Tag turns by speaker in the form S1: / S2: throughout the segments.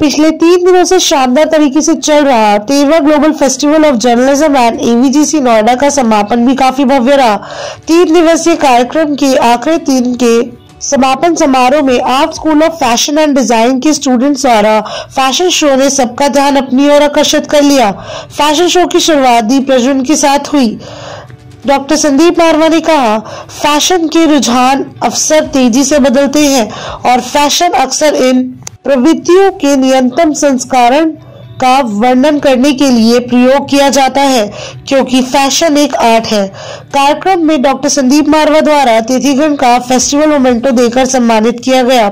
S1: पिछले 3 दिनों से शानदार तरीके से चल रहा 13वां global festival of journalism and AVGC Noida का समापन भी काफी भव्य रहा। 3 दिवसीय कार्यक्रम के आखिरी दिन के समापन समारोह में art school of fashion and design के स्टूडेंट्स द्वारा फैशन शो ने सबका ध्यान अपनी ओर आकर्षित कर लिया। फैशन शो की शुरुआत दीप प्रज्वलन के साथ हुई। डॉक्टर संदीप मारवा ने कहा, फैशन के रुझान अक्सर तेजी से बदलते हैं और फैशन अक्सर इन प्रवृत्तियों के न्यूनतम संस्करण का वर्णन करने के लिए प्रयोग किया जाता है, क्योंकि फैशन एक आर्ट है। कार्यक्रम में डॉक्टर संदीप मारवा द्वारा अतिथिगण का फेस्टिवल मोमेंटो देकर सम्मानित किया गया।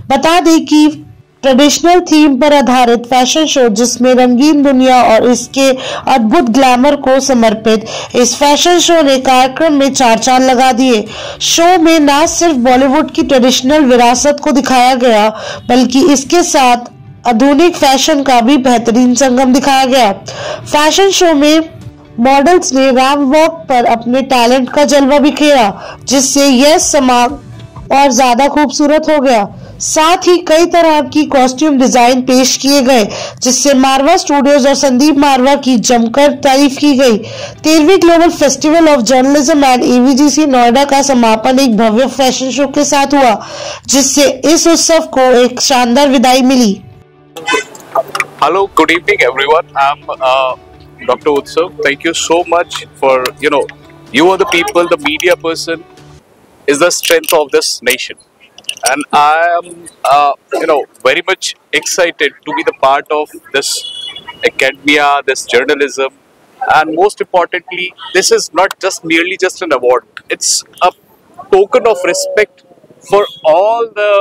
S1: बता दें कि ट्रेडिशनल थीम पर आधारित फैशन शो, जिसमें रंगीन दुनिया और इसके अद्भुत ग्लैमर को समर्पित इस फैशन शो ने कार्यक्रम में 4 चांद लगा दिए। शो में न सिर्फ बॉलीवुड की ट्रेडिशनल विरासत को दिखाया गया, बल्कि इसके साथ आधुनिक फैशन का भी बेहतरीन संगम दिखाया गया। फैशन शो में मॉडल्स ने रैंप वॉक पर अपने टैलेंट का जलवा बिखेरा, जिससे यह समागम और ज्यादा खूबसूरत हो गया। साथ ही कई तरह की कॉस्ट्यूम डिजाइन पेश किए गए, जिससे मारवा स्टूडियोज और संदीप मारवा की जमकर तारीफ की गई। 13वीं global festival of journalism and AVGC Noida का समापन एक भव्य फैशन शो के साथ हुआ, जिससे इस उत्सव को एक शानदार विदाई मिली।
S2: Hello, good evening everyone. I'm Dr. Utsav. Thank you so much for, you are the people, the media person is the strength of this nation. And I am, very much excited to be the part of this academia, this journalism. And most importantly, this is not just merely just an award. It's a token of respect for all the,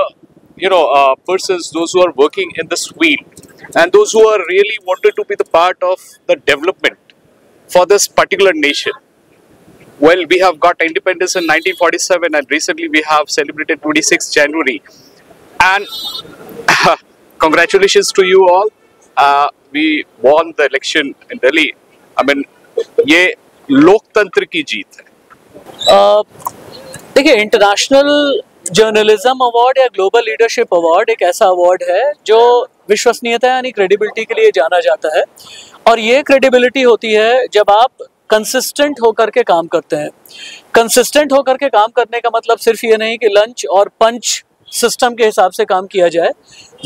S2: persons, those who are working in this field. And those who are really wanted to be the part of the development for this particular nation. Well, we have got independence in 1947 and recently we have celebrated 26th January. And congratulations to you all. We won the election in Delhi. I mean, ये लोकतंत्र की जीत है।
S3: देखिए, international journalism award या global leadership award एक ऐसा award है जो विश्वसनीयता यानी क्रेडिबिलिटी के लिए जाना जाता है। और ये क्रेडिबिलिटी होती है जब आप कंसिस्टेंट होकर के काम करते हैं। कंसिस्टेंट होकर के काम करने का मतलब सिर्फ ये नहीं कि लंच और पंच सिस्टम के हिसाब से काम किया जाए।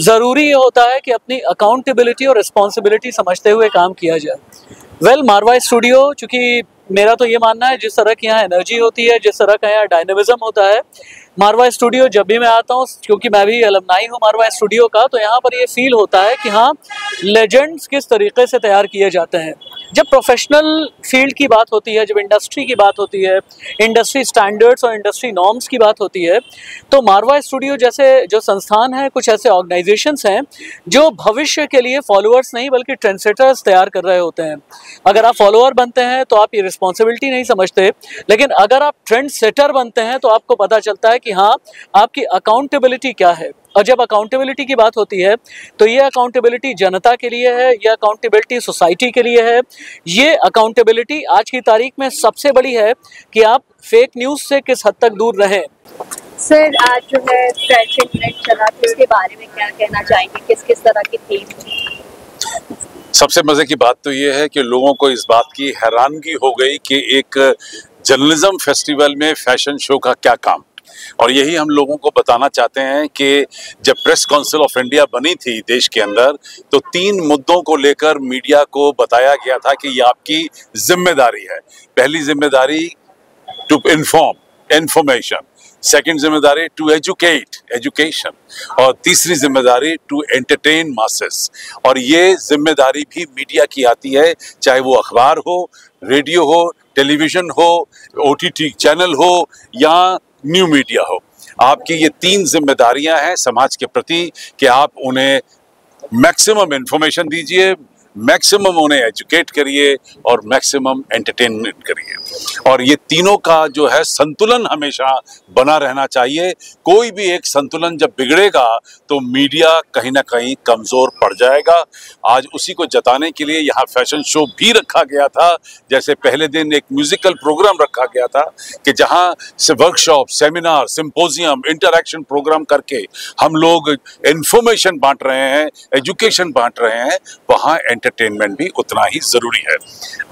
S3: ज़रूरी ये होता है कि अपनी अकाउंटेबिलिटी और रिस्पॉन्सिबिलिटी समझते हुए काम किया जाए। मारवा स्टूडियो, चूँकि मेरा तो ये मानना है जिस तरह की यहाँ एनर्जी होती है, जिस तरह का यहाँ डायनेमिज्म होता है, मारवा स्टूडियो जब भी मैं आता हूँ, क्योंकि मैं भी अलमनाई हूँ मारवा स्टूडियो का, तो यहाँ पर ये फील होता है कि हाँ, लेजेंड्स किस तरीके से तैयार किए जाते हैं। जब प्रोफेशनल फील्ड की बात होती है, जब इंडस्ट्री की बात होती है, इंडस्ट्री स्टैंडर्ड्स और इंडस्ट्री नॉर्म्स की बात होती है, तो मारवा स्टूडियो जैसे जो संस्थान हैं, कुछ ऐसे ऑर्गेनाइजेशंस हैं जो भविष्य के लिए फॉलोअर्स नहीं बल्कि ट्रेंडसेटर्स तैयार कर रहे होते हैं। अगर आप फॉलोअर बनते हैं तो आप ये रिस्पॉन्सिबिलिटी नहीं समझते, लेकिन अगर आप ट्रेंड सेटर बनते हैं तो आपको पता चलता है कि हाँ, आपकी अकाउंटेबिलिटी क्या है। और जब अकाउंटेबिलिटी की बात होती है तो ये अकाउंटेबिलिटी जनता के लिए है, ये अकाउंटेबिलिटी सोसाइटी के लिए है, ये अकाउंटेबिलिटी आज की तारीख में सबसे बड़ी है कि आप फेक न्यूज़ से किस हद तक दूर रहें।
S4: सर, आज जो है फैशन ट्रेंड चला, तो इसके बारे में क्या कहना चाहेंगे? किस किस तरह की थीम?
S5: सबसे मजे की बात तो ये है कि लोगों को इस बात की हैरानगी हो गई कि एक जर्नलिज्म फेस्टिवल में फैशन शो का क्या काम। और यही हम लोगों को बताना चाहते हैं कि जब प्रेस काउंसिल ऑफ इंडिया बनी थी देश के अंदर, तो 3 मुद्दों को लेकर मीडिया को बताया गया था कि ये आपकी जिम्मेदारी है। पहली जिम्मेदारी टू इन्फॉर्म, इंफॉर्मेशन। सेकंड जिम्मेदारी टू एजुकेट, एजुकेशन। और तीसरी जिम्मेदारी टू एंटरटेन मासेस। और ये जिम्मेदारी भी मीडिया की आती है, चाहे वो अखबार हो, रेडियो हो, टेलीविजन हो, OTT चैनल हो या न्यू मीडिया हो। आपकी ये 3 जिम्मेदारियां हैं समाज के प्रति कि आप उन्हें मैक्सिमम इंफॉर्मेशन दीजिए, मैक्सिमम उन्हें एजुकेट करिए और मैक्सिमम एंटरटेनमेंट करिए। और ये तीनों का जो है संतुलन हमेशा बना रहना चाहिए। कोई भी एक संतुलन जब बिगड़ेगा तो मीडिया कहीं ना कहीं कमजोर पड़ जाएगा। आज उसी को जताने के लिए यहाँ फैशन शो भी रखा गया था। जैसे पहले दिन एक म्यूजिकल प्रोग्राम रखा गया था कि जहाँ से workshop, seminar, symposium, interaction program करके हम लोग इंफॉर्मेशन बांट रहे हैं, एजुकेशन बांट रहे हैं, वहाँ एंटरटेनमेंट भी उतना ही जरूरी है।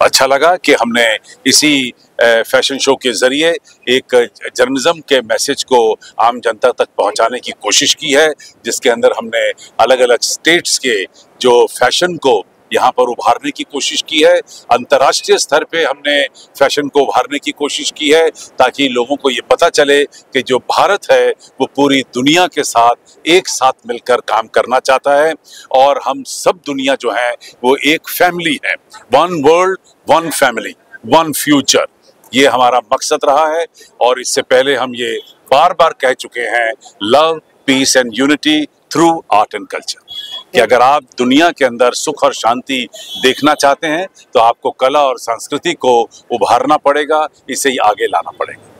S5: अच्छा लगा कि हमने इसी फैशन शो के जरिए एक जर्नलिज्म के मैसेज को आम जनता तक पहुंचाने की कोशिश की है, जिसके अंदर हमने अलग अलग स्टेट्स के जो फैशन को यहाँ पर उभारने की कोशिश की है। अंतर्राष्ट्रीय स्तर पे हमने फैशन को उभारने की कोशिश की है ताकि लोगों को ये पता चले कि जो भारत है वो पूरी दुनिया के साथ एक साथ मिलकर काम करना चाहता है और हम सब दुनिया जो है वो एक फैमिली है। One world, one family, one future, ये हमारा मकसद रहा है। और इससे पहले हम ये बार बार कह चुके हैं, love, peace and unity through art and culture, कि अगर आप दुनिया के अंदर सुख और शांति देखना चाहते हैं तो आपको कला और संस्कृति को उभारना पड़ेगा, इसे ही आगे लाना पड़ेगा।